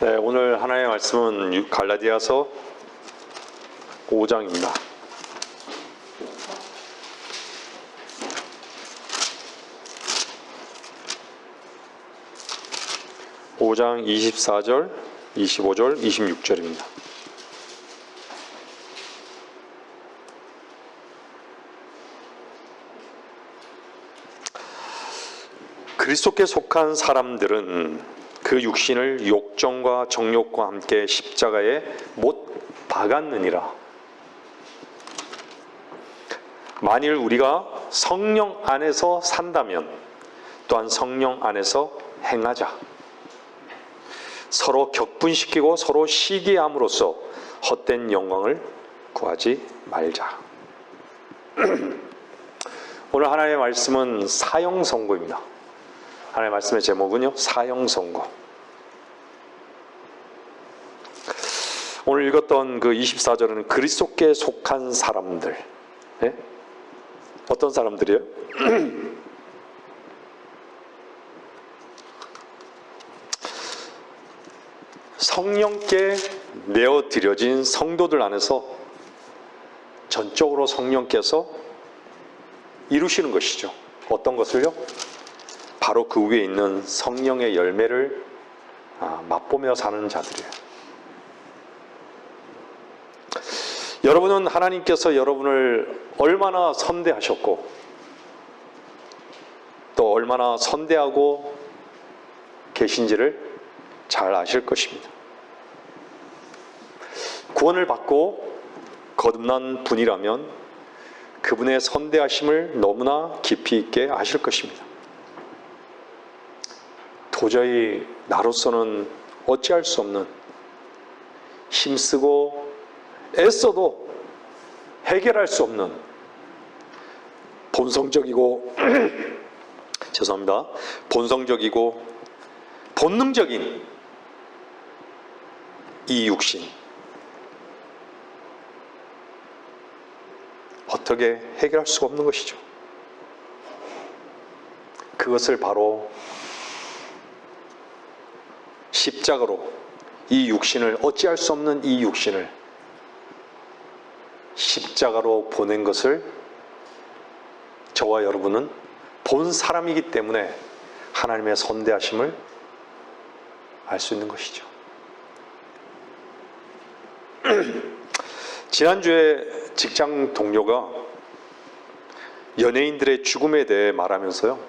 네, 오늘 하나의 말씀은 갈라디아서 5장입니다. (5장) 24절, 25절, 26절입니다. 그리스도께 속한 사람들은 그 육신을 욕정과 정욕과 함께 십자가에 못 박았느니라. 만일 우리가 성령 안에서 산다면 또한 성령 안에서 행하자. 서로 격분시키고 서로 시기함으로써 헛된 영광을 구하지 말자. 오늘 하나님의 말씀은 사형선고입니다. 하나님의 말씀의 제목은요, 사형선고. 오늘 읽었던 그 24절은 그리스도께 속한 사람들. 네? 어떤 사람들이요? 성령께 내어드려진 성도들 안에서 전적으로 성령께서 이루시는 것이죠. 어떤 것을요? 바로 그 위에 있는 성령의 열매를 맛보며 사는 자들이에요. 여러분은 하나님께서 여러분을 얼마나 선대하셨고 또 얼마나 선대하고 계신지를 잘 아실 것입니다. 구원을 받고 거듭난 분이라면 그분의 선대하심을 너무나 깊이 있게 아실 것입니다. 도저히 나로서는 어찌할 수 없는, 힘쓰고 애써도 해결할 수 없는 본성적이고 본성적이고 본능적인 이 육신, 어떻게 해결할 수가 없는 것이죠. 그것을 바로 십자가로 이 육신을, 어찌할 수 없는 이 육신을 십자가로 보낸 것을 저와 여러분은 본 사람이기 때문에 하나님의 선대하심을 알 수 있는 것이죠. 지난주에 직장 동료가 연예인들의 죽음에 대해 말하면서요,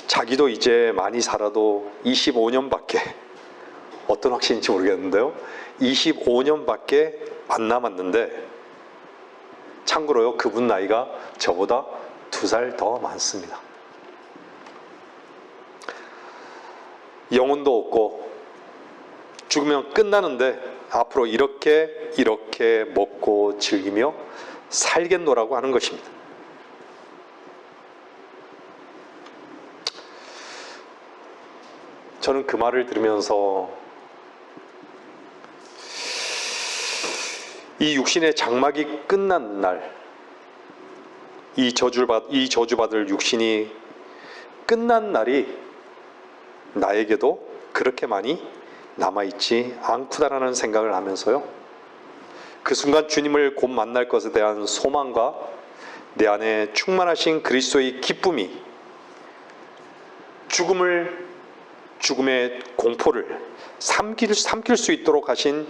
자기도 이제 많이 살아도 25년밖에, 어떤 확신인지 모르겠는데요, 25년밖에 안 남았는데, 참고로요, 그분 나이가 저보다 2살 더 많습니다. 영혼도 없고 죽으면 끝나는데 앞으로 이렇게 먹고 즐기며 살겠노라고 하는 것입니다. 저는 그 말을 들으면서 이 육신의 장막이 끝난 날, 이 저주받을 육신이 끝난 날이 나에게도 그렇게 많이 남아있지 않구나라는 생각을 하면서요, 그 순간 주님을 곧 만날 것에 대한 소망과 내 안에 충만하신 그리스도의 기쁨이 죽음의 공포를 삼킬 수 있도록 하신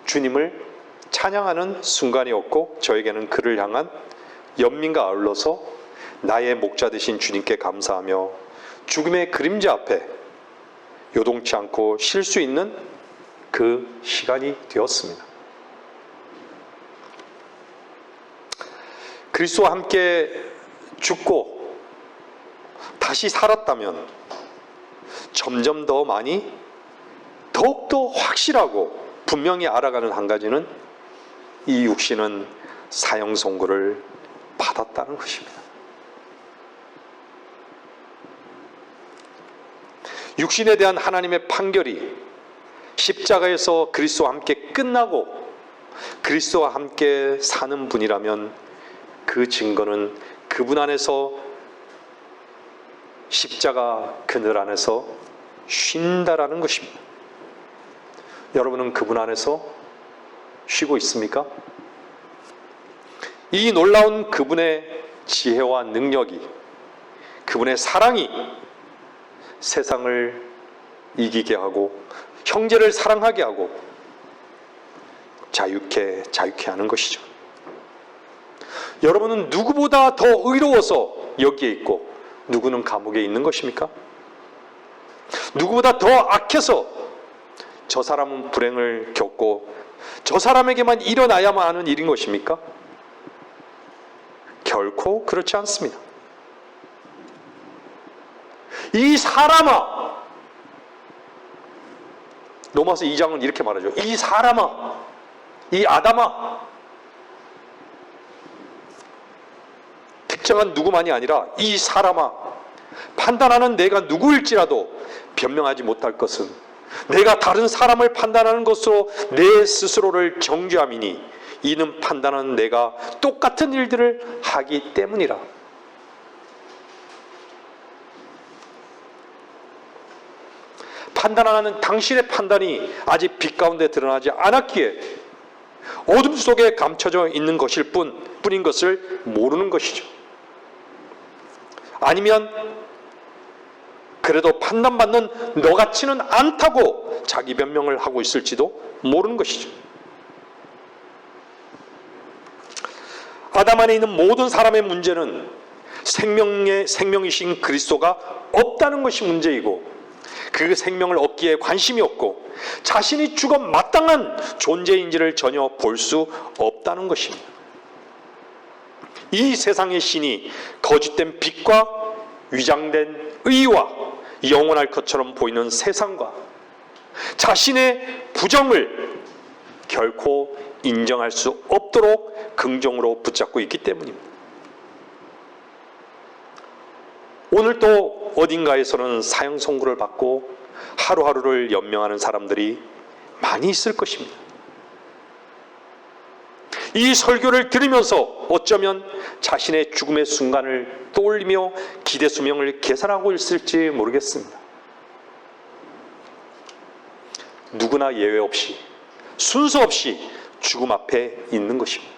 주님을 찬양하는 순간이었고, 저에게는 그를 향한 연민과 아울러서 나의 목자 되신 주님께 감사하며 죽음의 그림자 앞에 요동치 않고 쉴 수 있는 그 시간이 되었습니다. 그리스도와 함께 죽고 다시 살았다면 점점 더 많이, 더욱더 확실하고 분명히 알아가는 한 가지는 이 육신은 사형 선고를 받았다는 것입니다. 육신에 대한 하나님의 판결이 십자가에서 그리스도와 함께 끝나고 그리스도와 함께 사는 분이라면 그 증거는 그분 안에서, 십자가 그늘 안에서 쉰다라는 것입니다. 여러분은 그분 안에서 쉬고 있습니까? 이 놀라운 그분의 지혜와 능력이, 그분의 사랑이 세상을 이기게 하고 형제를 사랑하게 하고 자유케 하는 것이죠. 여러분은 누구보다 더 의로워서 여기에 있고 누구는 감옥에 있는 것입니까? 누구보다 더 악해서 저 사람은 불행을 겪고 저 사람에게만 일어나야만 하는 일인 것입니까? 결코 그렇지 않습니다. 이 사람아, 로마서 2장은 이렇게 말하죠. 이 사람아, 이 아담아, 특정한 누구만이 아니라 이 사람아, 판단하는 내가 누구일지라도 변명하지 못할 것은 내가 다른 사람을 판단하는 것으로 내 스스로를 정죄함이니 이는 판단하는 내가 똑같은 일들을 하기 때문이라. 판단하는 당신의 판단이 아직 빛 가운데 드러나지 않았기에 어둠 속에 감춰져 있는 것일 뿐인 것을 모르는 것이죠. 아니면 그래도 판단받는 너 같지는 않다고 자기 변명을 하고 있을지도 모르는 것이죠. 아담 안에 있는 모든 사람의 문제는 생명이신 그리스도가 없다는 것이 문제이고, 그 생명을 얻기에 관심이 없고 자신이 죽어 마땅한 존재인지를 전혀 볼 수 없다는 것입니다. 이 세상의 신이 거짓된 빛과 위장된 의와 영원할 것처럼 보이는 세상과 자신의 부정을 결코 인정할 수 없도록 긍정으로 붙잡고 있기 때문입니다. 오늘 또 어딘가에서는 사형 선고를 받고 하루하루를 연명하는 사람들이 많이 있을 것입니다. 이 설교를 들으면서 어쩌면 자신의 죽음의 순간을 떠올리며 기대 수명을 계산하고 있을지 모르겠습니다. 누구나 예외 없이 순서 없이 죽음 앞에 있는 것입니다.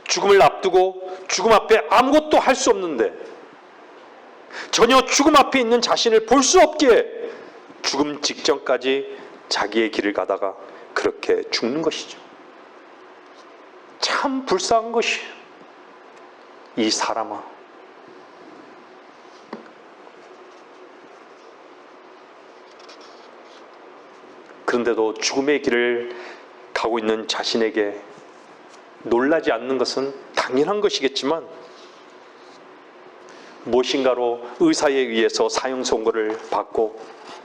죽음을 앞두고 죽음 앞에 아무것도 할 수 없는데 전혀 죽음 앞에 있는 자신을 볼 수 없기에 죽음 직전까지 자기의 길을 가다가 그렇게 죽는 것이죠. 참 불쌍한 것이에요. 이 사람아, 그런데도 죽음의 길을 가고 있는 자신에게 놀라지 않는 것은 당연한 것이겠지만 무엇인가로 의사에 의해서 사형 선고를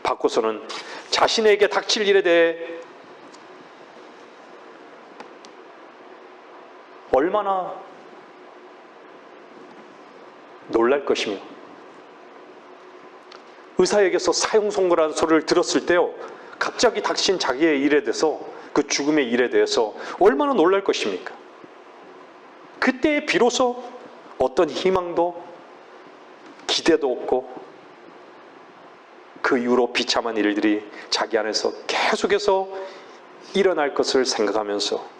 받고서는 자신에게 닥칠 일에 대해 얼마나 놀랄 것이며, 의사에게서 사형 선고라는 소리를 들었을 때요, 갑자기 닥친 자기의 일에 대해서, 그 죽음의 일에 대해서 얼마나 놀랄 것입니까? 그때 비로소 어떤 희망도 기대도 없고 그 이후로 비참한 일들이 자기 안에서 계속해서 일어날 것을 생각하면서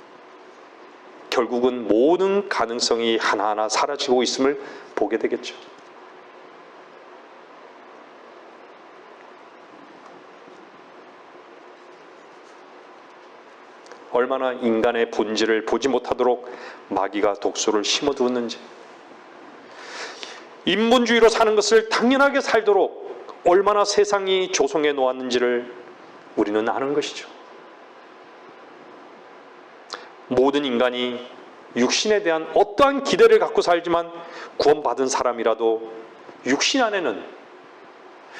결국은 모든 가능성이 하나하나 사라지고 있음을 보게 되겠죠. 얼마나 인간의 본질을 보지 못하도록 마귀가 독소를 심어두었는지, 인본주의로 사는 것을 당연하게 살도록 얼마나 세상이 조성해 놓았는지를 우리는 아는 것이죠. 모든 인간이 육신에 대한 어떠한 기대를 갖고 살지만 구원받은 사람이라도 육신 안에는,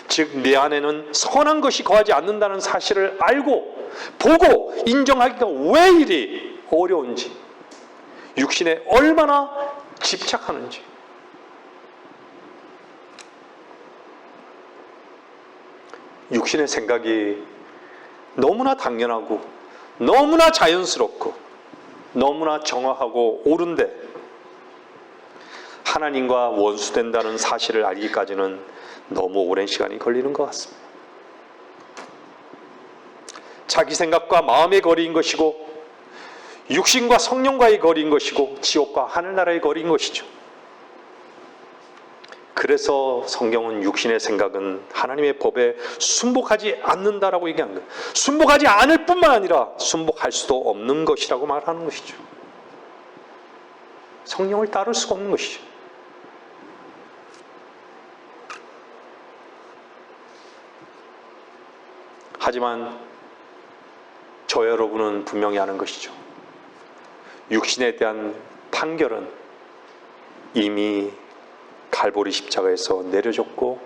즉 내 안에는 선한 것이 거하지 않는다는 사실을 알고 보고 인정하기가 왜 이리 어려운지, 육신에 얼마나 집착하는지, 육신의 생각이 너무나 당연하고 너무나 자연스럽고 너무나 정확하고 옳은데 하나님과 원수된다는 사실을 알기까지는 너무 오랜 시간이 걸리는 것 같습니다. 자기 생각과 마음의 거리인 것이고 육신과 성령과의 거리인 것이고 지옥과 하늘나라의 거리인 것이죠. 그래서 성경은 육신의 생각은 하나님의 법에 순복하지 않는다라고 얘기한 거예요. 순복하지 않을 뿐만 아니라 순복할 수도 없는 것이라고 말하는 것이죠. 성령을 따를 수가 없는 것이죠. 하지만 저 여러분은 분명히 아는 것이죠. 육신에 대한 판결은 이미 갈보리 십자가에서 내려졌고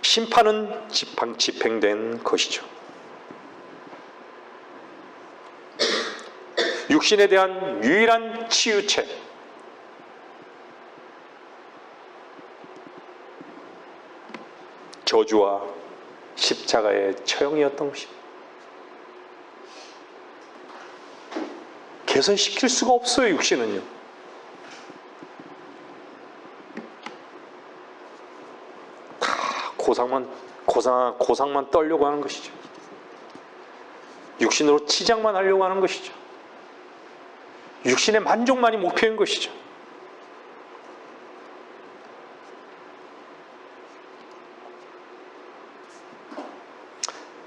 심판은 집행된 것이죠. 육신에 대한 유일한 치유책, 저주와 십자가의 처형이었던 것입니다. 개선시킬 수가 없어요, 육신은요. 다 고상만 떨려고 하는 것이죠. 육신으로 치장만 하려고 하는 것이죠. 육신의 만족만이 목표인 것이죠.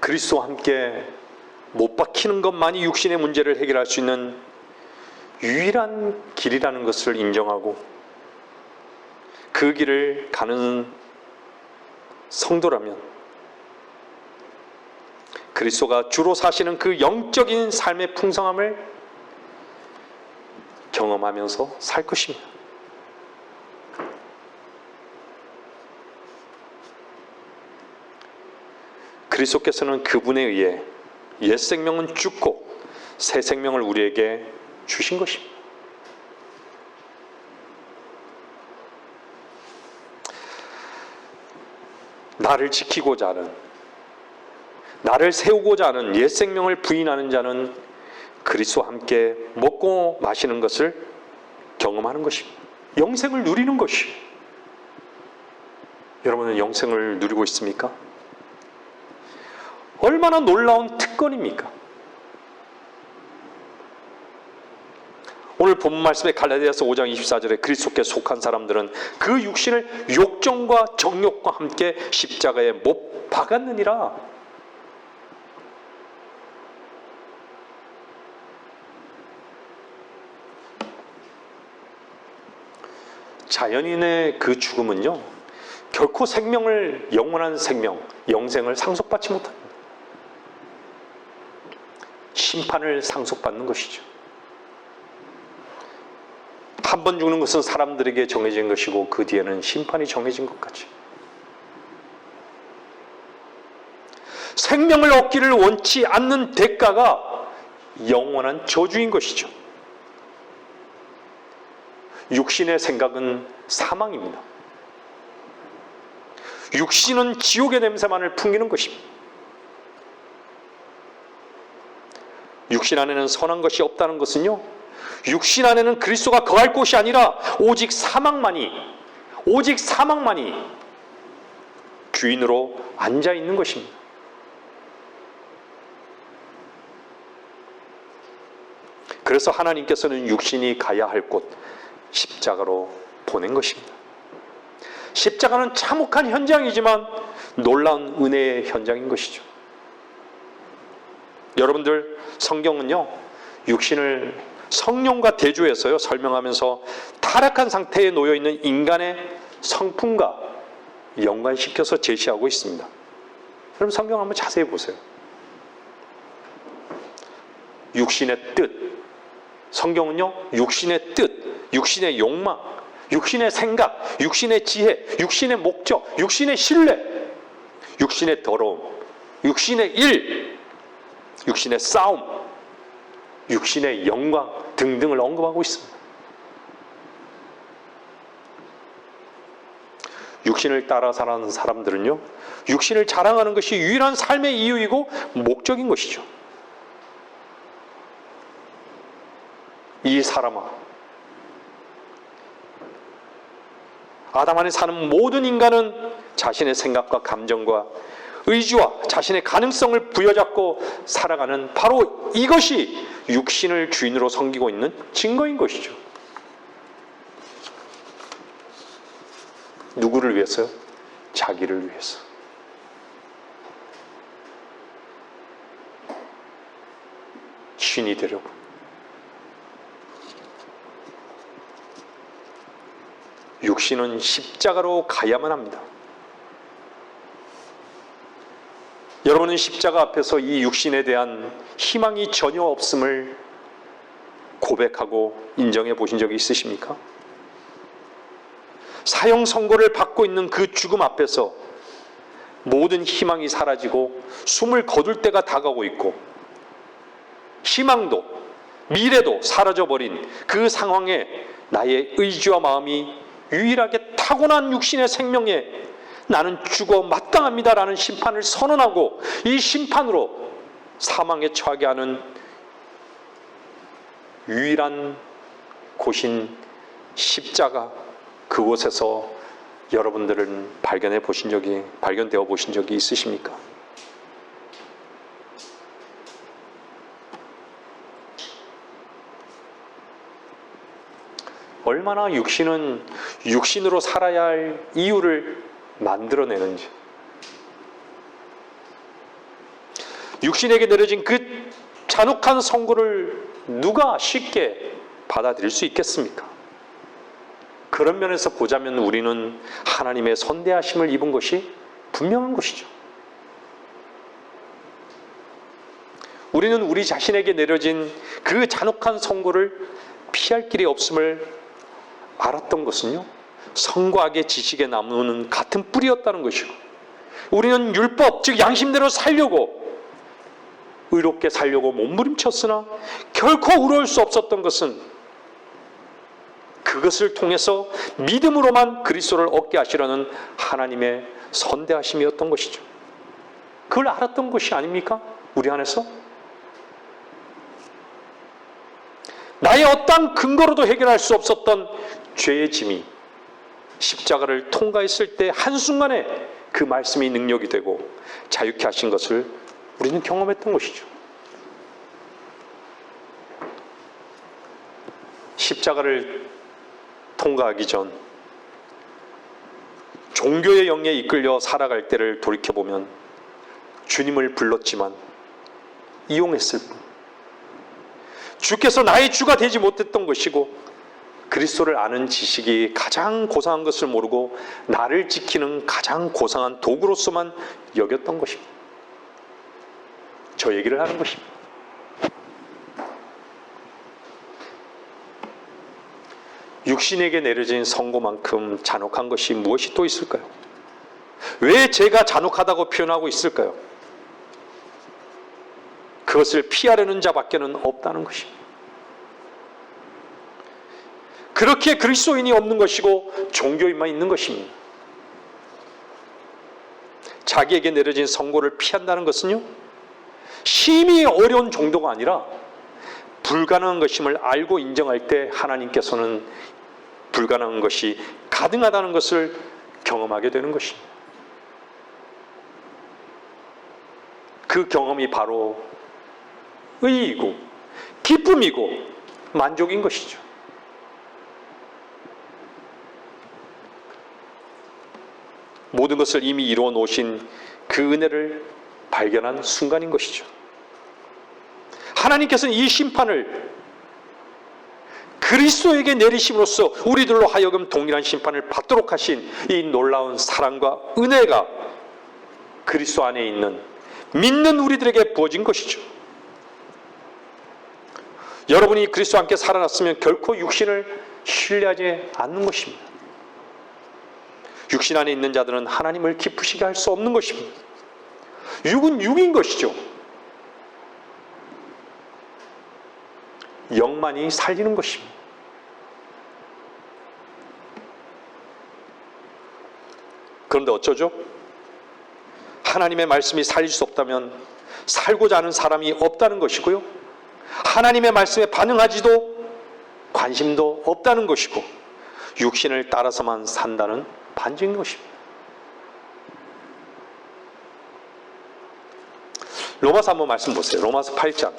그리스도와 함께 못 박히는 것만이 육신의 문제를 해결할 수 있는 유일한 길이라는 것을 인정하고 그 길을 가는 성도라면 그리스도가 주로 사시는 그 영적인 삶의 풍성함을 경험하면서 살 것입니다. 그리스도께서는 그분에 의해 옛 생명은 죽고 새 생명을 우리에게 주신 것입니다. 나를 지키고자 하는, 나를 세우고자 하는 옛 생명을 부인하는 자는 그리스도와 함께 먹고 마시는 것을 경험하는 것입니다. 영생을 누리는 것이. 여러분은 영생을 누리고 있습니까? 얼마나 놀라운 특권입니까? 오늘 본 말씀의 갈라디아서 5장 24절에 그리스도께 속한 사람들은 그 육신을 욕정과 정욕과 함께 십자가에 못 박았느니라. 자연인의 그 죽음은요, 결코 생명을, 영원한 생명, 영생을 상속받지 못합니다. 심판을 상속받는 것이죠. 한 번 죽는 것은 사람들에게 정해진 것이고 그 뒤에는 심판이 정해진 것 같이. 생명을 얻기를 원치 않는 대가가 영원한 저주인 것이죠. 육신의 생각은 사망입니다. 육신은 지옥의 냄새만을 풍기는 것입니다. 육신 안에는 선한 것이 없다는 것은요, 육신 안에는 그리스도가 거할 곳이 아니라 오직 사망만이 주인으로 앉아 있는 것입니다. 그래서 하나님께서는 육신이 가야 할 곳 십자가로 보낸 것입니다. 십자가는 참혹한 현장이지만 놀라운 은혜의 현장인 것이죠. 여러분들, 성경은요, 육신을 성령과 대조해서요 설명하면서 타락한 상태에 놓여 있는 인간의 성품과 연관시켜서 제시하고 있습니다. 여러분, 성경 한번 자세히 보세요. 육신의 뜻, 성경은요 육신의 뜻, 육신의 욕망, 육신의 생각, 육신의 지혜, 육신의 목적, 육신의 신뢰, 육신의 더러움, 육신의 일, 육신의 싸움, 육신의 영광 등등을 언급하고 있습니다. 육신을 따라 살아가는 사람들은요, 육신을 자랑하는 것이 유일한 삶의 이유이고 목적인 것이죠. 이 사람아, 아담 안에 사는 모든 인간은 자신의 생각과 감정과 의지와 자신의 가능성을 부여잡고 살아가는 바로 이것이 육신을 주인으로 섬기고 있는 증거인 것이죠. 누구를 위해서요? 자기를 위해서. 신이 되려고. 육신은 십자가로 가야만 합니다. 여러분은 십자가 앞에서 이 육신에 대한 희망이 전혀 없음을 고백하고 인정해 보신 적이 있으십니까? 사형 선고를 받고 있는 그 죽음 앞에서 모든 희망이 사라지고 숨을 거둘 때가 다가오고 있고 희망도 미래도 사라져버린 그 상황에 나의 의지와 마음이 유일하게 타고난 육신의 생명에 나는 죽어 마땅합니다라는 심판을 선언하고 이 심판으로 사망에 처하게 하는 유일한 곳인 십자가, 그곳에서 여러분들은 발견되어 보신 적이 있으십니까? 얼마나 육신은 육신으로 살아야 할 이유를 만들어내는지, 육신에게 내려진 그 잔혹한 선고를 누가 쉽게 받아들일 수 있겠습니까? 그런 면에서 보자면 우리는 하나님의 선대하심을 입은 것이 분명한 것이죠. 우리는 우리 자신에게 내려진 그 잔혹한 선고를 피할 길이 없음을 알았던 것은요, 성과 악의 지식에 나무는 같은 뿌리였다는 것이고, 우리는 율법, 즉 양심대로 살려고, 의롭게 살려고 몸부림쳤으나 결코 우러울 수 없었던 것은 그것을 통해서 믿음으로만 그리스도를 얻게 하시려는 하나님의 선대하심이었던 것이죠. 그걸 알았던 것이 아닙니까? 우리 안에서? 나의 어떠한 근거로도 해결할 수 없었던 죄의 짐이 십자가를 통과했을 때 한순간에 그 말씀이 능력이 되고 자유케 하신 것을 우리는 경험했던 것이죠. 십자가를 통과하기 전 종교의 영에 이끌려 살아갈 때를 돌이켜보면 주님을 불렀지만 이용했을 뿐, 주께서 나의 주가 되지 못했던 것이고 그리스도를 아는 지식이 가장 고상한 것을 모르고 나를 지키는 가장 고상한 도구로서만 여겼던 것입니다. 저 얘기를 하는 것입니다. 육신에게 내려진 선고만큼 잔혹한 것이 무엇이 또 있을까요? 왜 죄가 잔혹하다고 표현하고 있을까요? 그것을 피하려는 자밖에는 없다는 것입니다. 그렇게 그리스도인이 없는 것이고 종교인만 있는 것입니다. 자기에게 내려진 선고를 피한다는 것은요, 심히 어려운 정도가 아니라 불가능한 것임을 알고 인정할 때 하나님께서는 불가능한 것이 가능하다는 것을 경험하게 되는 것입니다. 그 경험이 바로 의이고 기쁨이고 만족인 것이죠. 모든 것을 이미 이루어 놓으신 그 은혜를 발견한 순간인 것이죠. 하나님께서는 이 심판을 그리스도에게 내리심으로써 우리들로 하여금 동일한 심판을 받도록 하신 이 놀라운 사랑과 은혜가 그리스도 안에 있는 믿는 우리들에게 부어진 것이죠. 여러분이 그리스도와 함께 살아났으면 결코 육신을 신뢰하지 않는 것입니다. 육신 안에 있는 자들은 하나님을 기쁘시게 할 수 없는 것입니다. 육은 육인 것이죠. 영만이 살리는 것입니다. 그런데 어쩌죠? 하나님의 말씀이 살릴 수 없다면 살고자 하는 사람이 없다는 것이고요, 하나님의 말씀에 반응하지도 관심도 없다는 것이고, 육신을 따라서만 산다는 반증인 것입니다. 로마서 한번 말씀 보세요. 로마서 8장.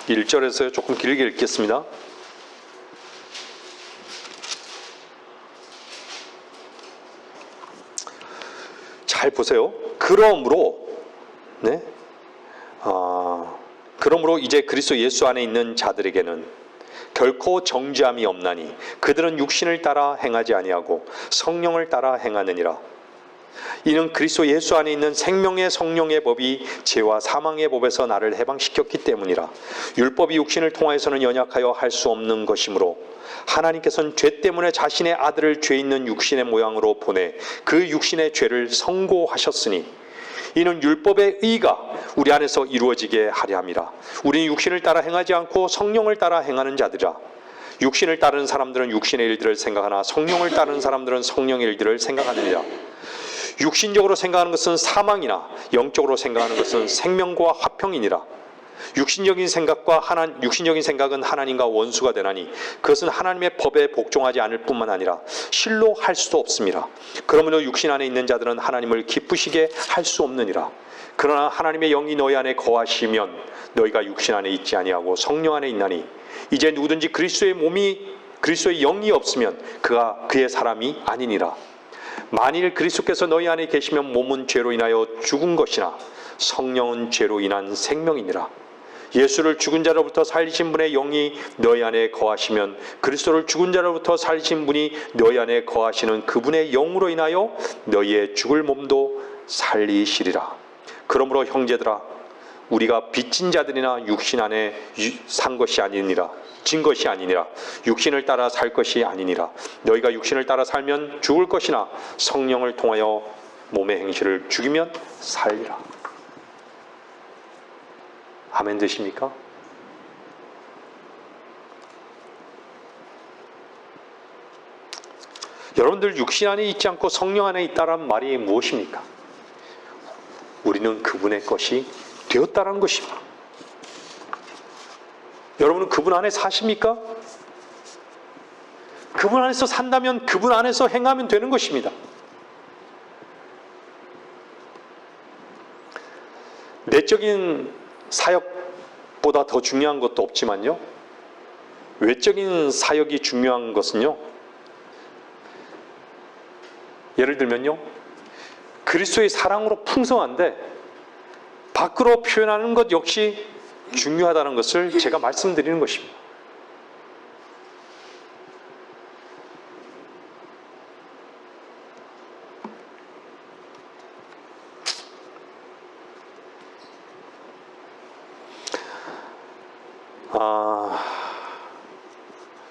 1절에서요. 조금 길게 읽겠습니다. 잘 보세요. 그러므로 이제 그리스도 예수 안에 있는 자들에게는 결코 정죄함이 없나니 그들은 육신을 따라 행하지 아니하고 성령을 따라 행하느니라. 이는 그리스도 예수 안에 있는 생명의 성령의 법이 죄와 사망의 법에서 나를 해방시켰기 때문이라. 율법이 육신을 통하여서는 연약하여 할 수 없는 것이므로 하나님께서는 죄 때문에 자신의 아들을 죄 있는 육신의 모양으로 보내 그 육신의 죄를 성고하셨으니 이는 율법의 의가 우리 안에서 이루어지게 하려 함이라. 우리는 육신을 따라 행하지 않고 성령을 따라 행하는 자들이라. 육신을 따르는 사람들은 육신의 일들을 생각하나 성령을 따르는 사람들은 성령의 일들을 생각하느니라. 육신적으로 생각하는 것은 사망이나 영적으로 생각하는 것은 생명과 화평이니라. 육신적인 생각은 하나님과 원수가 되나니 그것은 하나님의 법에 복종하지 않을 뿐만 아니라 실로 할 수도 없습니다. 그러므로 육신 안에 있는 자들은 하나님을 기쁘시게 할 수 없느니라. 그러나 하나님의 영이 너희 안에 거하시면 너희가 육신 안에 있지 아니하고 성령 안에 있나니 이제 누구든지 그리스도의 영이 없으면 그가 그의 사람이 아니니라. 만일 그리스도께서 너희 안에 계시면 몸은 죄로 인하여 죽은 것이나 성령은 죄로 인한 생명이니라. 예수를 죽은 자로부터 살리신 분의 영이 너희 안에 거하시면 그리스도를 죽은 자로부터 살리신 분이 너희 안에 거하시는 그분의 영으로 인하여 너희의 죽을 몸도 살리시리라. 그러므로 형제들아, 우리가 빚진 자들이나 육신 안에 진 것이 아니니라. 육신을 따라 살 것이 아니니라. 너희가 육신을 따라 살면 죽을 것이나 성령을 통하여 몸의 행실을 죽이면 살리라. 아멘 되십니까? 여러분들 육신 안에 있지 않고 성령 안에 있다란 말이 무엇입니까? 우리는 그분의 것이 되었다는 것입니다. 여러분은 그분 안에 사십니까? 그분 안에서 산다면 그분 안에서 행하면 되는 것입니다. 내적인 사역보다 더 중요한 것도 없지만요, 외적인 사역이 중요한 것은요, 예를 들면요, 그리스도의 사랑으로 풍성한데 밖으로 표현하는 것 역시 중요하다는 것을 제가 말씀드리는 것입니다.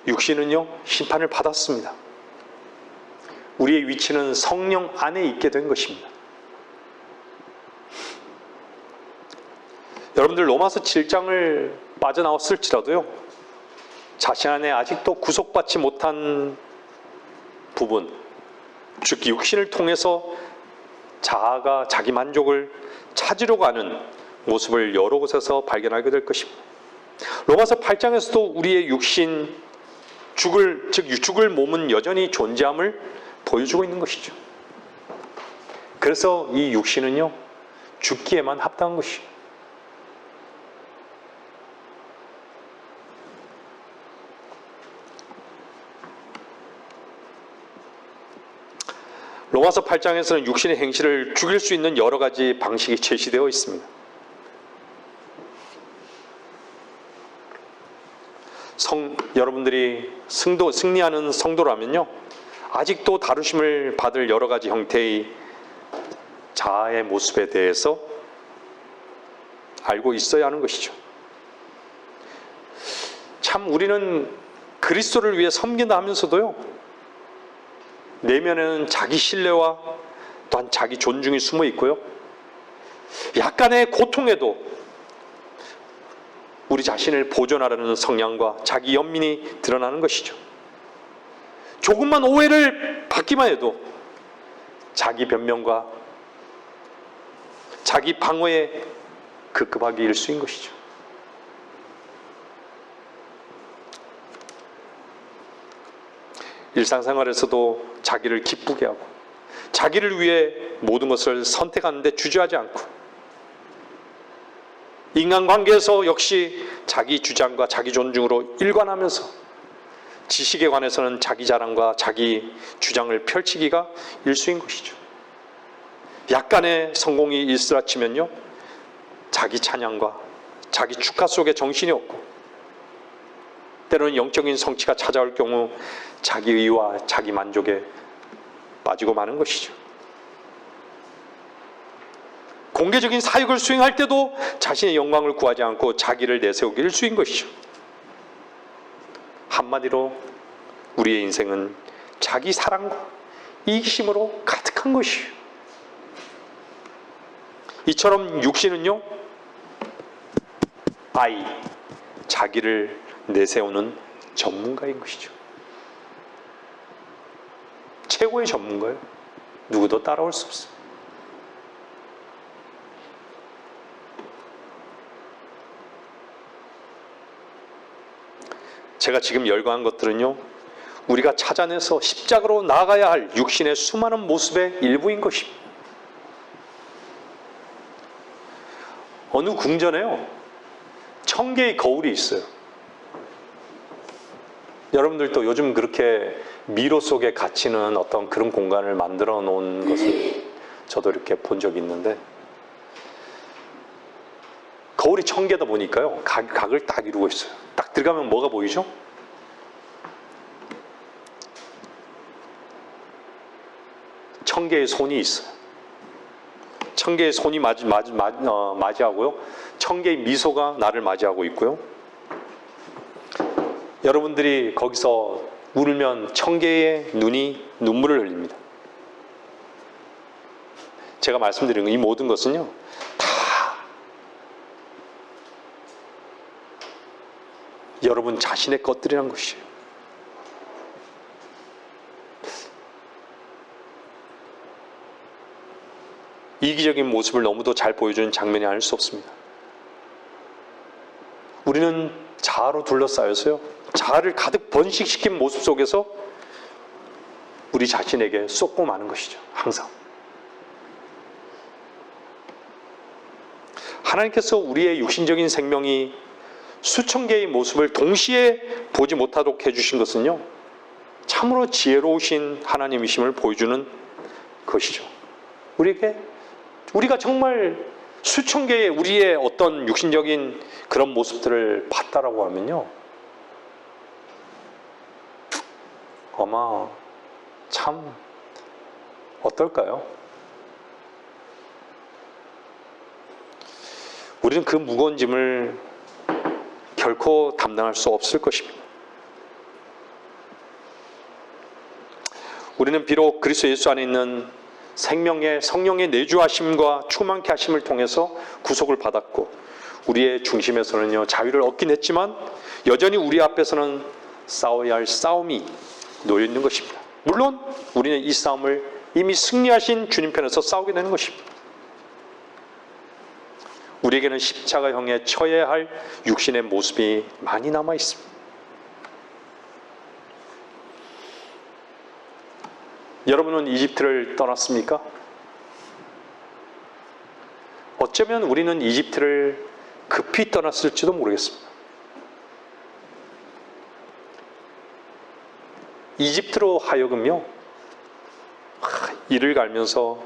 육신은요, 심판을 받았습니다. 우리의 위치는 성령 안에 있게 된 것입니다. 여러분들 로마서 7장을 빠져나왔을지라도요, 자신 안에 아직도 구속받지 못한 부분, 즉 육신을 통해서 자아가 자기 만족을 찾으려고 하는 모습을 여러 곳에서 발견하게 될 것입니다. 로마서 8장에서도 우리의 육신, 죽을 몸은 여전히 존재함을 보여주고 있는 것이죠. 그래서 이 육신은요, 죽기에만 합당한 것이죠. 로마서 8장에서는 육신의 행실을 죽일 수 있는 여러 가지 방식이 제시되어 있습니다. 여러분들이 승리하는 성도라면요, 아직도 다루심을 받을 여러 가지 형태의 자아의 모습에 대해서 알고 있어야 하는 것이죠. 참 우리는 그리스도를 위해 섬긴다 하면서도요, 내면에는 자기 신뢰와 또한 자기 존중이 숨어 있고요, 약간의 고통에도 우리 자신을 보존하려는 성향과 자기 연민이 드러나는 것이죠. 조금만 오해를 받기만 해도 자기 변명과 자기 방어에 급급하게 일수인 것이죠. 일상생활에서도 자기를 기쁘게 하고 자기를 위해 모든 것을 선택하는데 주저하지 않고 인간관계에서 역시 자기 주장과 자기 존중으로 일관하면서 지식에 관해서는 자기 자랑과 자기 주장을 펼치기가 일수인 것이죠. 약간의 성공이 일스라치면요, 자기 찬양과 자기 축하 속에 정신이 없고 때로는 영적인 성취가 찾아올 경우 자기 의와 자기 만족에 빠지고 마는 것이죠. 공개적인 사역을 수행할 때도 자신의 영광을 구하지 않고 자기를 내세우기 일수인 것이죠. 한마디로 우리의 인생은 자기 사랑과 이기심으로 가득한 것이에요. 이처럼 육신은요, 자기를 내세우는 전문가인 것이죠. 최고의 전문가예요. 누구도 따라올 수 없어요. 제가 지금 열거한 것들은요, 우리가 찾아내서 십자가로 나아가야 할 육신의 수많은 모습의 일부인 것입니다. 어느 궁전에요, 1000개의 거울이 있어요. 여러분들도 요즘 그렇게 미로 속에 갇히는 어떤 그런 공간을 만들어 놓은 것을 저도 이렇게 본 적이 있는데, 거울이 1000개다 보니까요, 각을 딱 이루고 있어요. 딱 들어가면 뭐가 보이죠? 1000개의 손이 있어요. 1000개의 손이 맞이하고요, 1000개의 미소가 나를 맞이하고 있고요. 여러분들이 거기서 울면 1000개의 눈이 눈물을 흘립니다. 제가 말씀드린 이 모든 것은요, 다 여러분 자신의 것들이란 것이에요. 이기적인 모습을 너무도 잘 보여주는 장면이 아닐 수 없습니다. 우리는 자아로 둘러싸여서요, 자아를 가득 번식시킨 모습 속에서 우리 자신에게 쏟고 마는 것이죠. 항상 하나님께서 우리의 육신적인 생명이 수천 개의 모습을 동시에 보지 못하도록 해주신 것은요, 참으로 지혜로우신 하나님이심을 보여주는 것이죠. 우리가 정말 수천 개의 우리의 어떤 육신적인 그런 모습들을 봤다라고 하면요, 아마 참 어떨까요? 우리는 그 무거운 짐을 결코 담당할 수 없을 것입니다. 우리는 비록 그리스도 예수 안에 있는 생명의 성령의 내주하심과 충만케 하심을 통해서 구속을 받았고 우리의 중심에서는요, 자유를 얻긴 했지만 여전히 우리 앞에서는 싸워야 할 싸움이 놓여 있는 것입니다. 물론 우리는 이 싸움을 이미 승리하신 주님 편에서 싸우게 되는 것입니다. 우리에게는 십자가형에 처해야 할 육신의 모습이 많이 남아 있습니다. 여러분은 이집트를 떠났습니까? 어쩌면 우리는 이집트를 급히 떠났을지도 모르겠습니다. 이집트로 하여금요, 이를 갈면서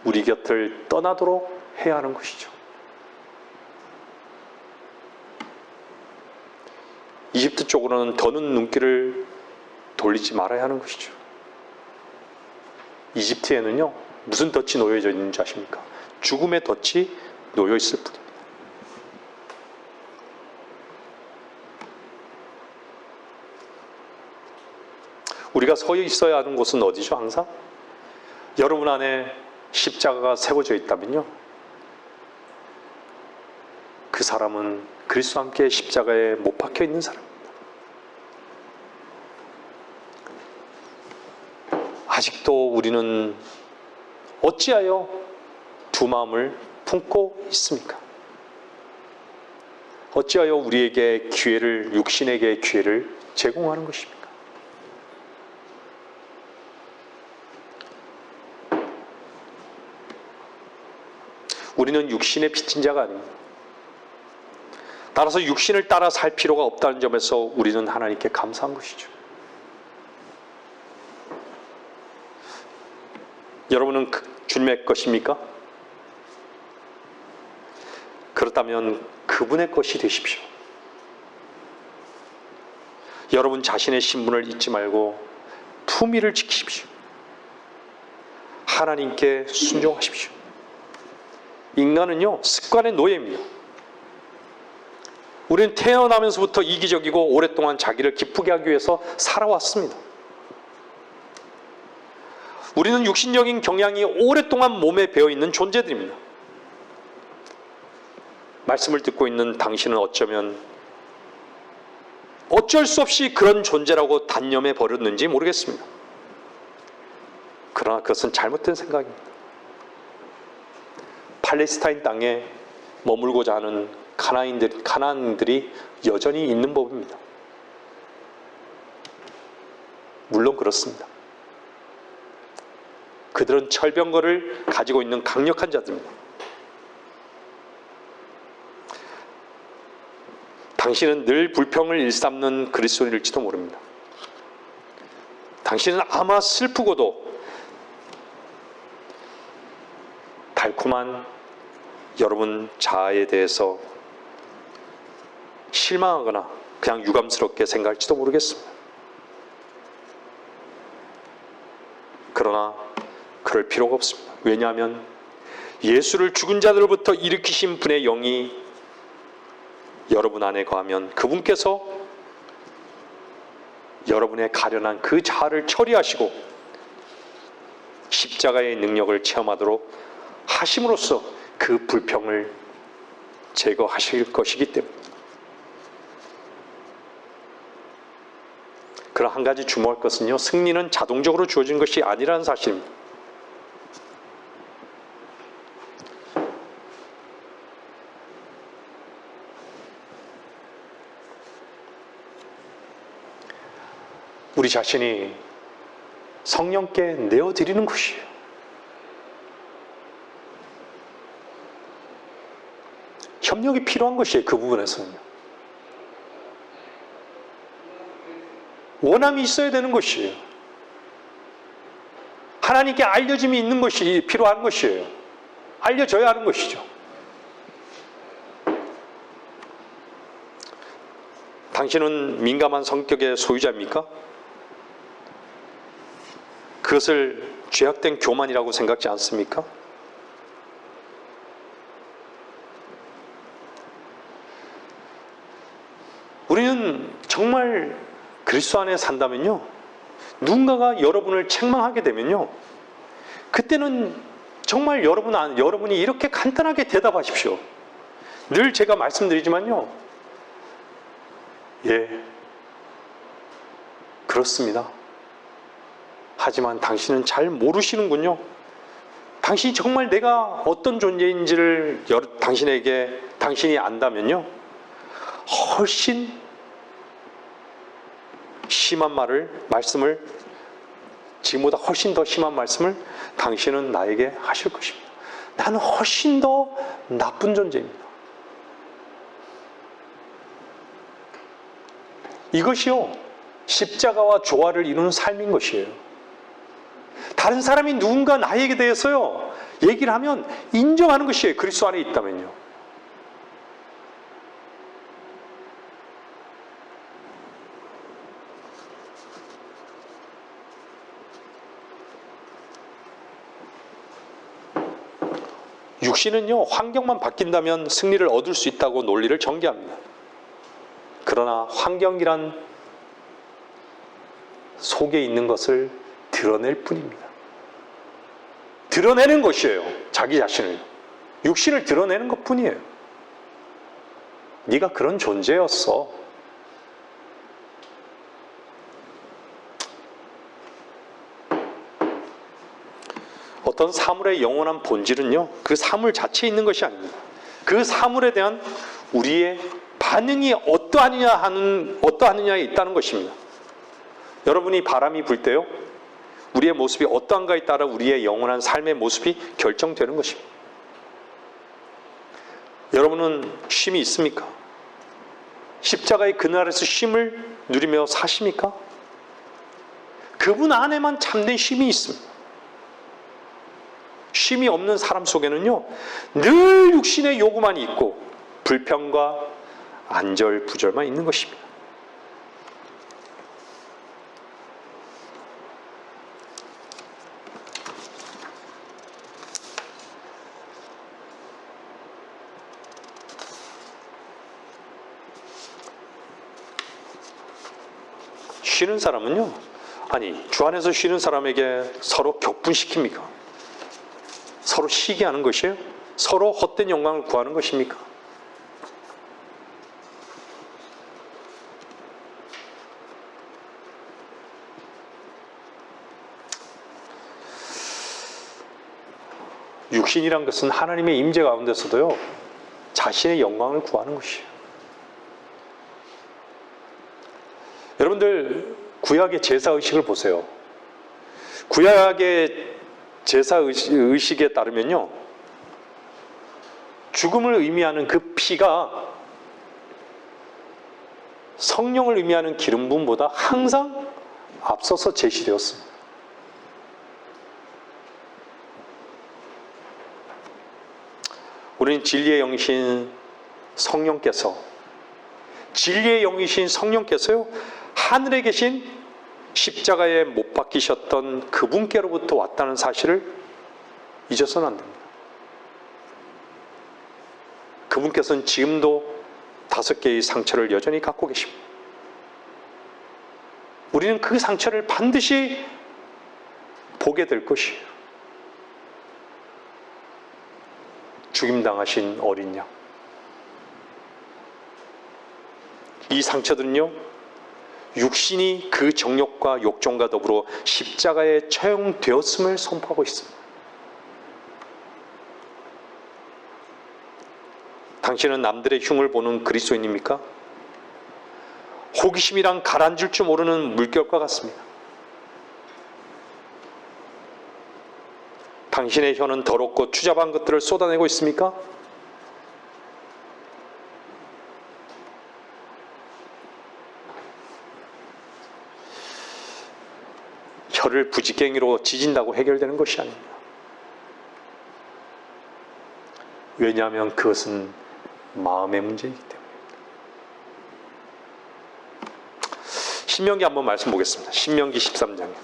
우리 곁을 떠나도록 해야 하는 것이죠. 이집트 쪽으로는 더는 눈길을 돌리지 말아야 하는 것이죠. 이집트에는요, 무슨 덫이 놓여져 있는지 아십니까? 죽음의 덫이 놓여 있을 뿐입니다. 우리가 서 있어야 하는 곳은 어디죠? 항상 여러분 안에 십자가가 세워져 있다면요, 그 사람은 그리스도와 함께 십자가에 못 박혀 있는 사람입니다. 아직도 우리는 어찌하여 두 마음을 품고 있습니까? 어찌하여 우리에게 기회를, 육신에게 기회를 제공하는 것입니까? 우리는 육신의 빚진 자가 아닙니다. 따라서 육신을 따라 살 필요가 없다는 점에서 우리는 하나님께 감사한 것이죠. 여러분은 주님의 것입니까? 그렇다면 그분의 것이 되십시오. 여러분 자신의 신분을 잊지 말고 품위를 지키십시오. 하나님께 순종하십시오. 인간은요, 습관의 노예입니다. 우리는 태어나면서부터 이기적이고 오랫동안 자기를 기쁘게 하기 위해서 살아왔습니다. 우리는 육신적인 경향이 오랫동안 몸에 배어있는 존재들입니다. 말씀을 듣고 있는 당신은 어쩌면 어쩔 수 없이 그런 존재라고 단념해 버렸는지 모르겠습니다. 그러나 그것은 잘못된 생각입니다. 팔레스타인 땅에 머물고자 하는 가나안인들이 여전히 있는 법입니다. 물론 그렇습니다. 그들은 철병거를 가지고 있는 강력한 자들입니다. 당신은 늘 불평을 일삼는 그리스도인일지도 모릅니다. 당신은 아마 슬프고도 달콤한 여러분 자아에 대해서 실망하거나 그냥 유감스럽게 생각할지도 모르겠습니다. 그러나 그럴 필요가 없습니다. 왜냐하면 예수를 죽은 자들로부터 일으키신 분의 영이 여러분 안에 거하면 그분께서 여러분의 가련한 그 자아를 처리하시고 십자가의 능력을 체험하도록 하심으로써 그 불평을 제거하실 것이기 때문입니다. 그럼 한 가지 주목할 것은요, 승리는 자동적으로 주어진 것이 아니라는 사실입니다. 우리 자신이 성령께 내어드리는 것이에요. 협력이 필요한 것이에요. 그 부분에서는요. 원함이 있어야 되는 것이에요. 하나님께 알려짐이 있는 것이 필요한 것이에요. 알려져야 하는 것이죠. 당신은 민감한 성격의 소유자입니까? 그것을 죄악된 교만이라고 생각지 않습니까? 우리는 정말 그리스도 안에 산다면요, 누군가가 여러분을 책망하게 되면요, 그때는 정말 여러분이 이렇게 간단하게 대답하십시오. 늘 제가 말씀드리지만요, 예, 그렇습니다. 하지만 당신은 잘 모르시는군요. 당신이 정말 내가 어떤 존재인지를 당신이 안다면요, 훨씬 심한 말씀을, 지금보다 훨씬 더 심한 말씀을 당신은 나에게 하실 것입니다. 나는 훨씬 더 나쁜 존재입니다. 이것이요, 십자가와 조화를 이루는 삶인 것이에요. 다른 사람이 누군가 나에게 대해서요, 얘기를 하면 인정하는 것이에요. 그리스도 안에 있다면요. 육신은요, 환경만 바뀐다면 승리를 얻을 수 있다고 논리를 전개합니다. 그러나 환경이란 속에 있는 것을 드러낼 뿐입니다. 드러내는 것이에요. 자기 자신을. 육신을 드러내는 것 뿐이에요. 네가 그런 존재였어. 어떤 사물의 영원한 본질은요, 그 사물 자체에 있는 것이 아닙니다. 그 사물에 대한 우리의 반응이 어떠하느냐에 있다는 것입니다. 여러분이 바람이 불 때요, 우리의 모습이 어떠한가에 따라 우리의 영원한 삶의 모습이 결정되는 것입니다. 여러분은 쉼이 있습니까? 십자가의 그날에서 쉼을 누리며 사십니까? 그분 안에만 참된 쉼이 있습니다. 쉼이 없는 사람 속에는요, 늘 육신의 요구만 있고 불평과 안절부절만 있는 것입니다. 쉬는 사람은요, 아니, 주 안에서 쉬는 사람에게 서로 격분시킵니까? 서로 쉬게 하는 것이에요? 서로 헛된 영광을 구하는 것입니까? 육신이란 것은 하나님의 임재 가운데서도요, 자신의 영광을 구하는 것이에요. 여러분들 구약의 제사의식을 보세요. 구약의 제사의식에 따르면요, 죽음을 의미하는 그 피가 성령을 의미하는 기름 부음보다 항상 앞서서 제시되었습니다. 우리는 진리의 영이신 성령께서, 진리의 영이신 성령께서요, 하늘에 계신 십자가에 못 박히셨던 그분께로부터 왔다는 사실을 잊어서는 안 됩니다. 그분께서는 지금도 5개의 상처를 여전히 갖고 계십니다. 우리는 그 상처를 반드시 보게 될 것이에요. 죽임당하신 어린 양. 이 상처들은요, 육신이 그 정욕과 욕정과 더불어 십자가에 처형되었음을 선포하고 있습니다. 당신은 남들의 흉을 보는 그리스도인입니까? 호기심이란 가라앉을 줄 모르는 물결과 같습니다. 당신의 혀는 더럽고 추잡한 것들을 쏟아내고 있습니까? 혀를 부지깽이로 찢은다고 해결되는 것이 아닙니다. 왜냐하면 그것은 마음의 문제이기 때문입니다. 신명기 한번 말씀 보겠습니다. 신명기 13장에.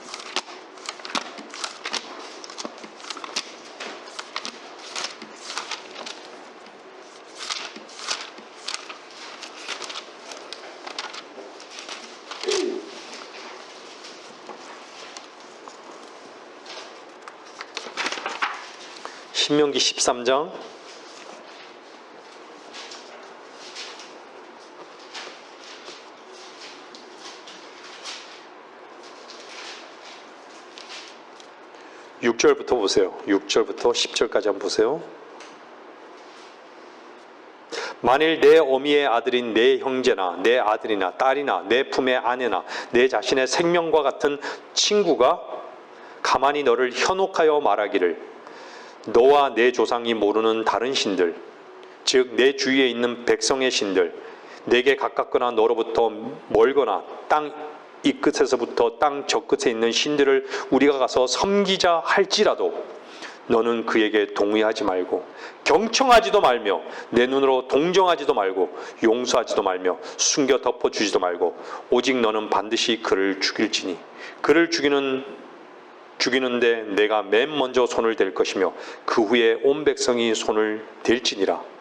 신명기 13장 6절부터 보세요. 6절부터 10절까지 한번 보세요. 만일 내 어미의 아들인 내 형제나 내 아들이나 딸이나 내 품의 아내나 내 자신의 생명과 같은 친구가 가만히 너를 현혹하여 말하기를 너와 내 조상이 모르는 다른 신들, 즉 내 주위에 있는 백성의 신들, 내게 가깝거나 너로부터 멀거나 땅 이 끝에서부터 땅 저 끝에 있는 신들을 우리가 가서 섬기자 할지라도 너는 그에게 동의하지 말고 경청하지도 말며 내 눈으로 동정하지도 말고 용서하지도 말며 숨겨 덮어주지도 말고 오직 너는 반드시 그를 죽일지니 그를 죽이는데 내가 맨 먼저 손을 댈 것이며 그 후에 온 백성이 손을 댈지니라.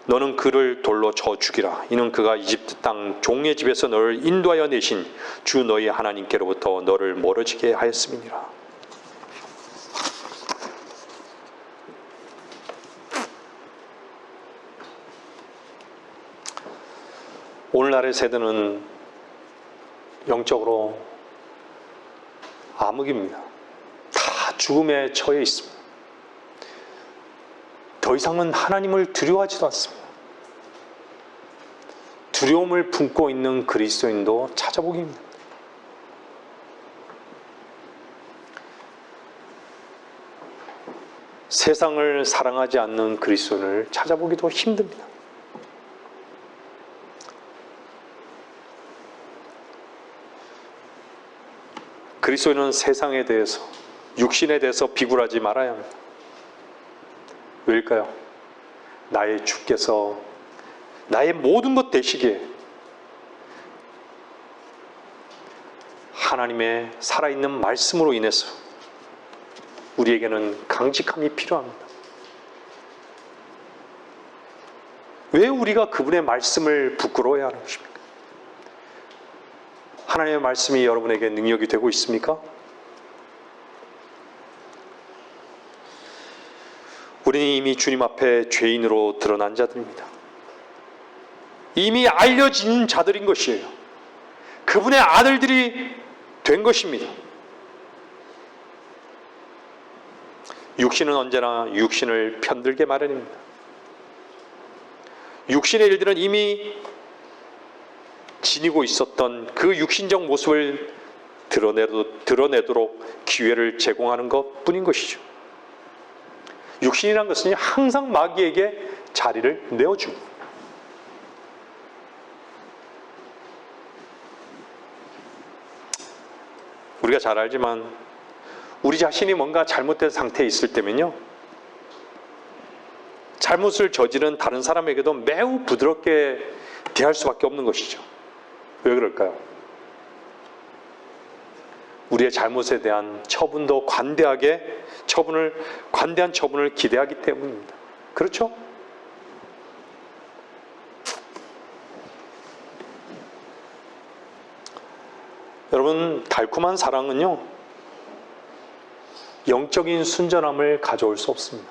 너는 그를 돌로 쳐 죽이라. 이는 그가 이집트 땅 종의 집에서 너를 인도하여 내신 주 너희 하나님께로부터 너를 멀어지게 하였음이니라. 오늘날의 세대는 영적으로 암흑입니다. 다 죽음에 처해 있습니다. 더 이상은 하나님을 두려워하지도 않습니다. 두려움을 품고 있는 그리스도인도 찾아보기 힘듭니다. 세상을 사랑하지 않는 그리스도인을 찾아보기도 힘듭니다. 그리스도인은 세상에 대해서, 육신에 대해서 비굴하지 말아야 합니다. 왜일까요? 나의 주께서 나의 모든 것 되시기에 하나님의 살아있는 말씀으로 인해서 우리에게는 강직함이 필요합니다. 왜 우리가 그분의 말씀을 부끄러워해야 하는 것입니까? 하나님의 말씀이 여러분에게 능력이 되고 있습니까? 우리는 이미 주님 앞에 죄인으로 드러난 자들입니다. 이미 알려진 자들인 것이에요. 그분의 아들들이 된 것입니다. 육신은 언제나 육신을 편들게 마련입니다. 육신의 일들은 이미 지니고 있었던 그 육신적 모습을 드러내도록 기회를 제공하는 것 뿐인 것이죠. 육신이란 것은 항상 마귀에게 자리를 내어줍니다. 우리가 잘 알지만 우리 자신이 뭔가 잘못된 상태에 있을 때면요, 잘못을 저지른 다른 사람에게도 매우 부드럽게 대할 수밖에 없는 것이죠. 왜 그럴까요? 우리의 잘못에 대한 처분도 관대한 처분을 기대하기 때문입니다. 그렇죠? 여러분, 달콤한 사랑은요, 영적인 순전함을 가져올 수 없습니다.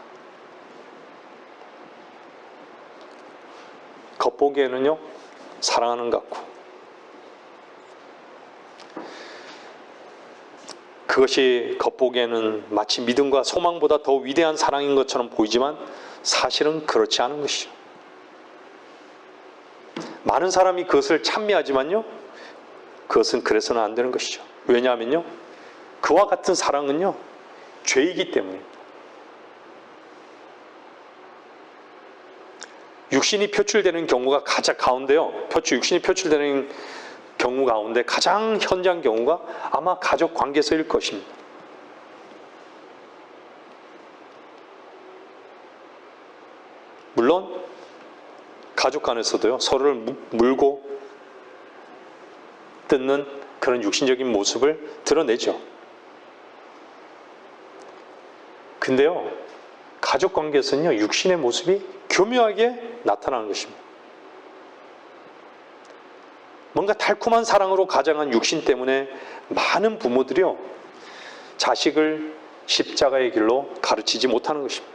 겉보기에는요, 사랑하는 것 같고, 그것이 겉보기에는 마치 믿음과 소망보다 더 위대한 사랑인 것처럼 보이지만 사실은 그렇지 않은 것이죠. 많은 사람이 그것을 찬미하지만요, 그것은 그래서는 안 되는 것이죠. 왜냐하면요, 그와 같은 사랑은요, 죄이기 때문입니다. 육신이 표출되는 경우가 가장 육신이 표출되는 경우 가운데 가장 현저한 경우가 아마 가족 관계에서일 것입니다. 물론 가족 간에서도요, 서로를 물고 뜯는 그런 육신적인 모습을 드러내죠. 근데요, 가족 관계에서는요, 육신의 모습이 교묘하게 나타나는 것입니다. 뭔가 달콤한 사랑으로 가장한 육신 때문에 많은 부모들이요, 자식을 십자가의 길로 가르치지 못하는 것입니다.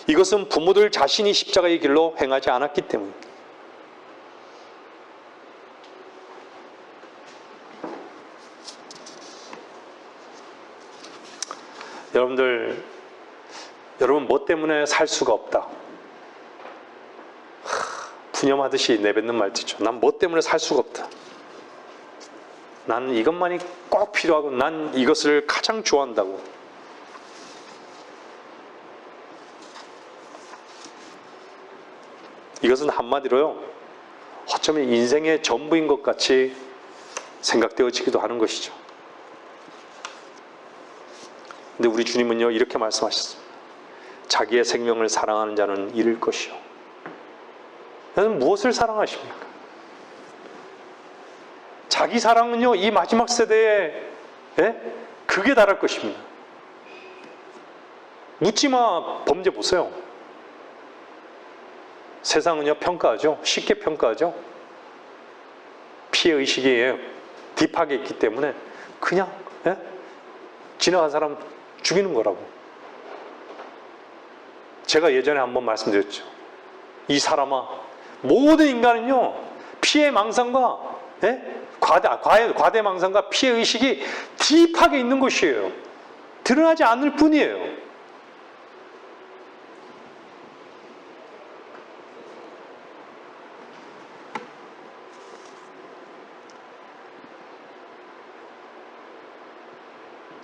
이것은 부모들 자신이 십자가의 길로 행하지 않았기 때문입니다. 여러분 뭐 때문에 살 수가 없다, 푸념하듯이 내뱉는 말이죠. 난 뭐 때문에 살 수가 없다, 난 이것만이 꼭 필요하고 난 이것을 가장 좋아한다고. 이것은 한마디로요, 어쩌면 인생의 전부인 것 같이 생각되어지기도 하는 것이죠. 근데 우리 주님은요, 이렇게 말씀하셨습니다. 자기의 생명을 사랑하는 자는 잃을 것이요. 여러분, 무엇을 사랑하십니까? 자기 사랑은요, 이 마지막 세대에 극에 달할 것입니다. 묻지마 범죄 보세요. 세상은요, 평가하죠. 쉽게 평가하죠. 피해의식이 딥하게 있기 때문에 그냥 지나간 사람 죽이는 거라고. 제가 예전에 한번 말씀드렸죠. 이 사람아, 모든 인간은요, 피해망상과 과대망상과 피해의식이 딥하게 있는 것이에요. 드러나지 않을 뿐이에요.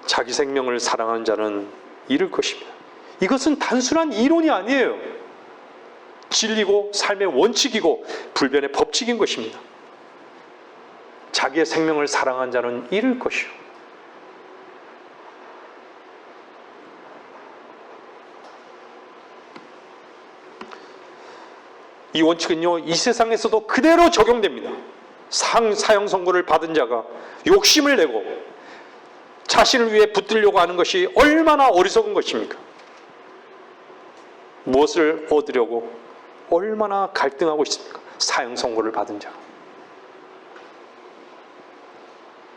자기 생명을 사랑하는 자는 잃을 것입니다. 이것은 단순한 이론이 아니에요. 진리고 삶의 원칙이고 불변의 법칙인 것입니다. 자기의 생명을 사랑한 자는 잃을 것이요. 이 원칙은요, 이 세상에서도 그대로 적용됩니다. 사형 선고를 받은 자가 욕심을 내고 자신을 위해 붙들려고 하는 것이 얼마나 어리석은 것입니까? 무엇을 얻으려고 얼마나 갈등하고 있습니까? 사형 선고를 받은 자가.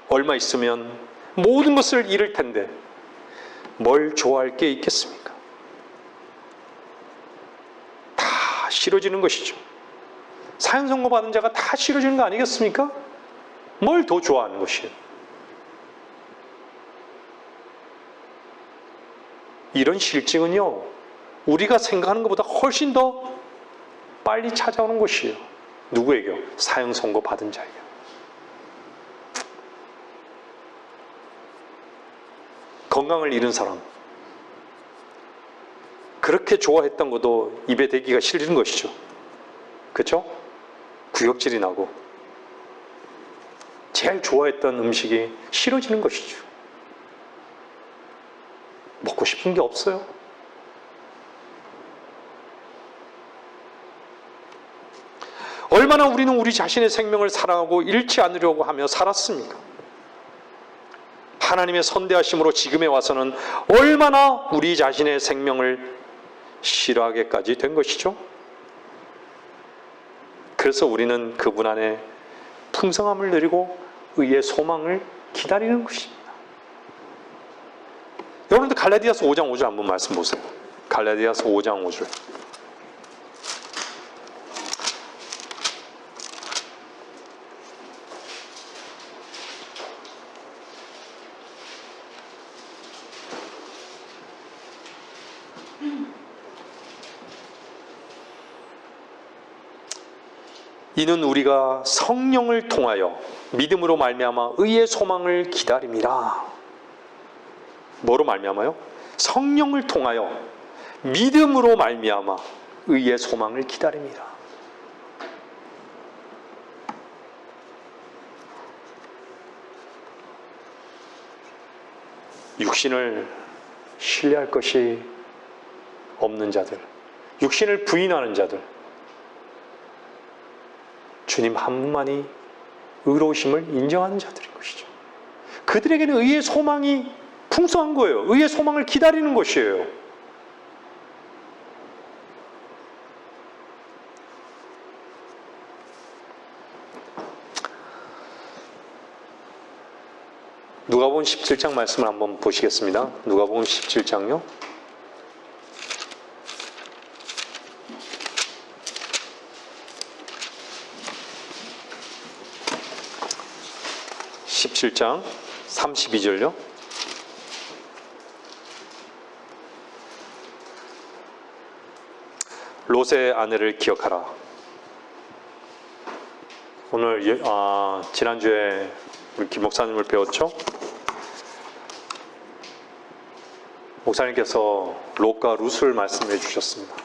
얼마 있으면 모든 것을 잃을 텐데 뭘 좋아할 게 있겠습니까? 다 싫어지는 것이죠. 사형 선고 받은 자가 다 싫어지는 거 아니겠습니까? 뭘 더 좋아하는 것이에요? 이런 실증은요, 우리가 생각하는 것보다 훨씬 더 빨리 찾아오는 것이에요. 누구에게요? 사형 선고 받은 자에게요. 건강을 잃은 사람, 그렇게 좋아했던 것도 입에 대기가 싫은 것이죠. 그렇죠? 구역질이 나고 제일 좋아했던 음식이 싫어지는 것이죠. 먹고 싶은 게 없어요. 얼마나 우리는 우리 자신의 생명을 사랑하고 잃지 않으려고 하며 살았습니까? 하나님의 선대하심으로 지금에 와서는 얼마나 우리 자신의 생명을 싫어하게까지 된 것이죠. 그래서 우리는 그분 안에 풍성함을 누리고 의의 소망을 기다리는 것입니다. 여러분들 갈라디아서 5장 5절 한번 말씀 보세요. 갈라디아서 5장 5절. 이는 우리가 성령을 통하여 믿음으로 말미암아 의의 소망을 기다림이라. 뭐로 말미암아요? 성령을 통하여 믿음으로 말미암아 의의 소망을 기다림이라. 육신을 신뢰할 것이 없는 자들, 육신을 부인하는 자들, 주님 한 분만이 의로우심을 인정하는 자들인 것이죠. 그들에게는 의의 소망이 풍성한 거예요. 의의 소망을 기다리는 것이에요. 누가복음 17장 말씀을 한번 보시겠습니다. 누가복음 17장요. 17장 32절요. 롯의 아내를 기억하라. 오늘 지난주에 우리 김 목사님을 배웠죠? 목사님께서 롯과 룻을 말씀해 주셨습니다.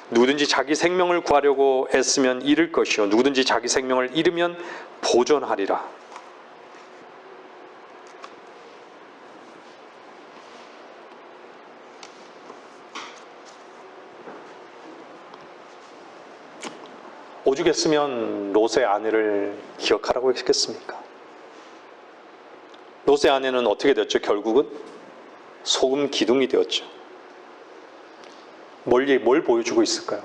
누구든지 자기 생명을 구하려고 애쓰면 잃을 것이요 누구든지 자기 생명을 잃으면 보존하리라. 오죽했으면 롯의 아내를 기억하라고 했겠습니까? 롯의 아내는 어떻게 됐죠? 결국은 소금 기둥이 되었죠. 뭘 보여주고 있을까요?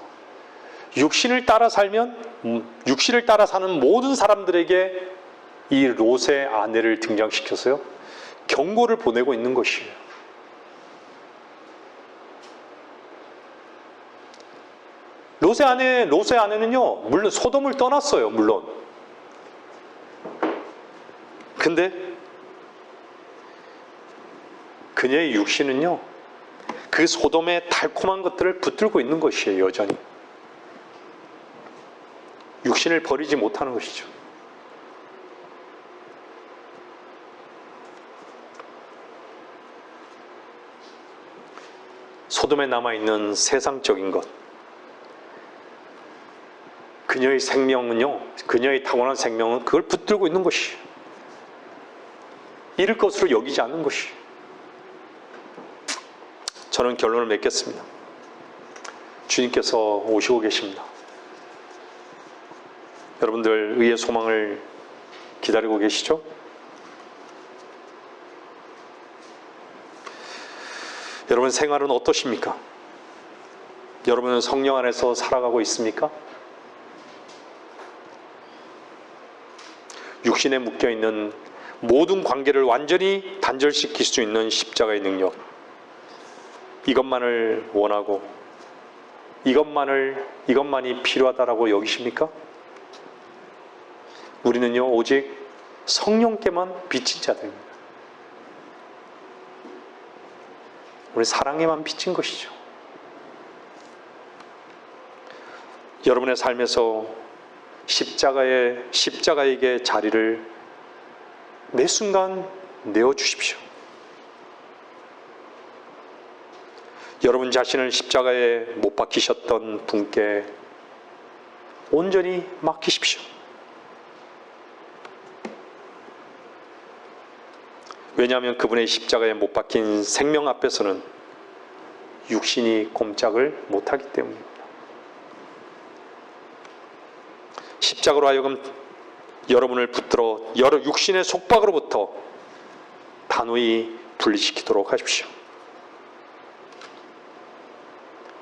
육신을 따라 살면, 육신을 따라 사는 모든 사람들에게 이 롯의 아내를 등장시켜서요, 경고를 보내고 있는 것이에요. 롯의 아내는요, 물론 소돔을 떠났어요, 물론. 근데 그녀의 육신은요, 그 소돔의 달콤한 것들을 붙들고 있는 것이에요, 여전히. 육신을 버리지 못하는 것이죠. 소돔에 남아있는 세상적인 것, 그녀의 생명은요, 그녀의 타고난 생명은 그걸 붙들고 있는 것이, 잃을 것으로 여기지 않는 것이. 저는 결론을 맺겠습니다. 주님께서 오시고 계십니다. 여러분들 의의 소망을 기다리고 계시죠? 여러분 생활은 어떠십니까? 여러분은 성령 안에서 살아가고 있습니까? 육신에 묶여있는 모든 관계를 완전히 단절시킬 수 있는 십자가의 능력, 이것만을 원하고 이것만이 필요하다라고 여기십니까? 우리는요 오직 성령께만 비친 자들입니다. 우리 사랑에만 비친 것이죠. 여러분의 삶에서 십자가에게 자리를 매 순간 내어주십시오. 여러분 자신을 십자가에 못 박히셨던 분께 온전히 맡기십시오. 왜냐하면 그분의 십자가에 못 박힌 생명 앞에서는 육신이 꼼짝을 못하기 때문입니다. 십자가로 하여금 여러분을 붙들어 육신의 속박으로부터 단호히 분리시키도록 하십시오.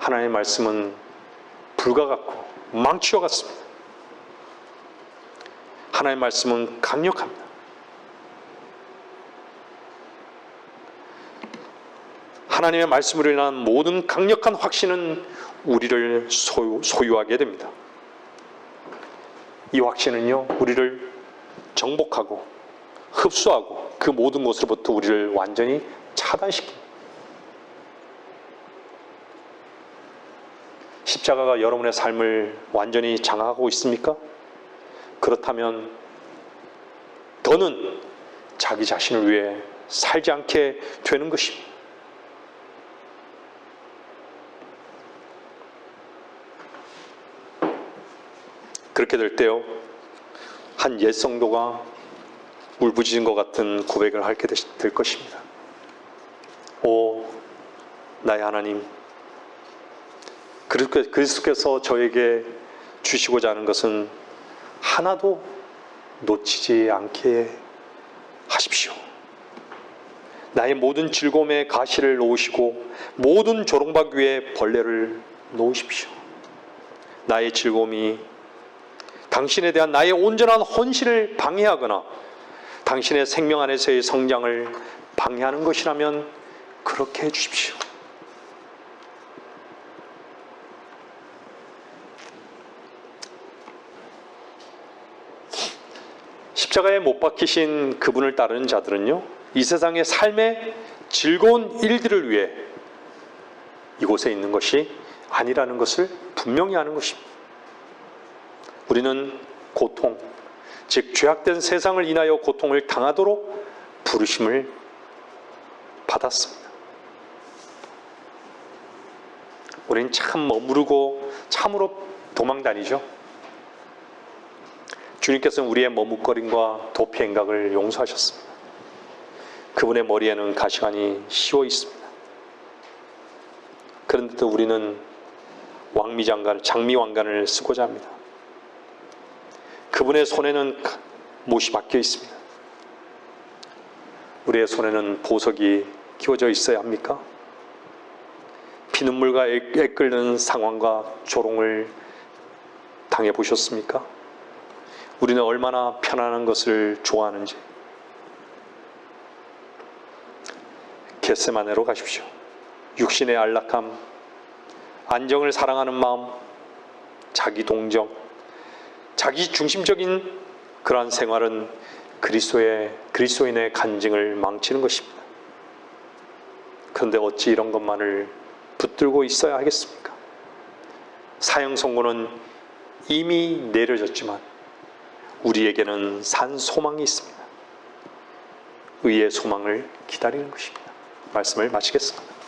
하나님의 말씀은 불과 같고 망치와 같습니다. 하나님의 말씀은 강력합니다. 하나님의 말씀으로 인한 모든 강력한 확신은 우리를 소유하게 됩니다. 이 확신은요, 우리를 정복하고 흡수하고 그 모든 것으로부터 우리를 완전히 차단시킵니다. 십자가가 여러분의 삶을 완전히 장악하고 있습니까? 그렇다면 더는 자기 자신을 위해 살지 않게 되는 것입니다. 그렇게 될 때요, 한 옛 성도가 울부짖은 것 같은 고백을 하게 될 것입니다. 오, 나의 하나님, 그리스도께서 저에게 주시고자 하는 것은 하나도 놓치지 않게 하십시오. 나의 모든 즐거움에 가시를 놓으시고 모든 조롱박 위에 벌레를 놓으십시오. 나의 즐거움이 당신에 대한 나의 온전한 헌신을 방해하거나 당신의 생명 안에서의 성장을 방해하는 것이라면 그렇게 해주십시오. 십자가에 못 박히신 그분을 따르는 자들은요, 이 세상의 삶의 즐거운 일들을 위해 이곳에 있는 것이 아니라는 것을 분명히 아는 것입니다. 우리는 고통, 즉 죄악된 세상을 인하여 고통을 당하도록 부르심을 받았습니다. 우리는 참 머무르고 참으로 도망다니죠. 주님께서는 우리의 머뭇거림과 도피 행각을 용서하셨습니다. 그분의 머리에는 가시관이 씌워 있습니다. 그런데도 우리는 장미왕관을 쓰고자 합니다. 그분의 손에는 못이 박혀 있습니다. 우리의 손에는 보석이 끼워져 있어야 합니까? 피눈물과 애끓는 상황과 조롱을 당해보셨습니까? 우리는 얼마나 편안한 것을 좋아하는지. 겟세마네로 가십시오. 육신의 안락함, 안정을 사랑하는 마음, 자기 동정, 자기 중심적인 그러한 생활은 그리스도인의 간증을 망치는 것입니다. 그런데 어찌 이런 것만을 붙들고 있어야 하겠습니까? 사형 선고는 이미 내려졌지만 우리에게는 산 소망이 있습니다. 의의 소망을 기다리는 것입니다. 말씀을 마치겠습니다.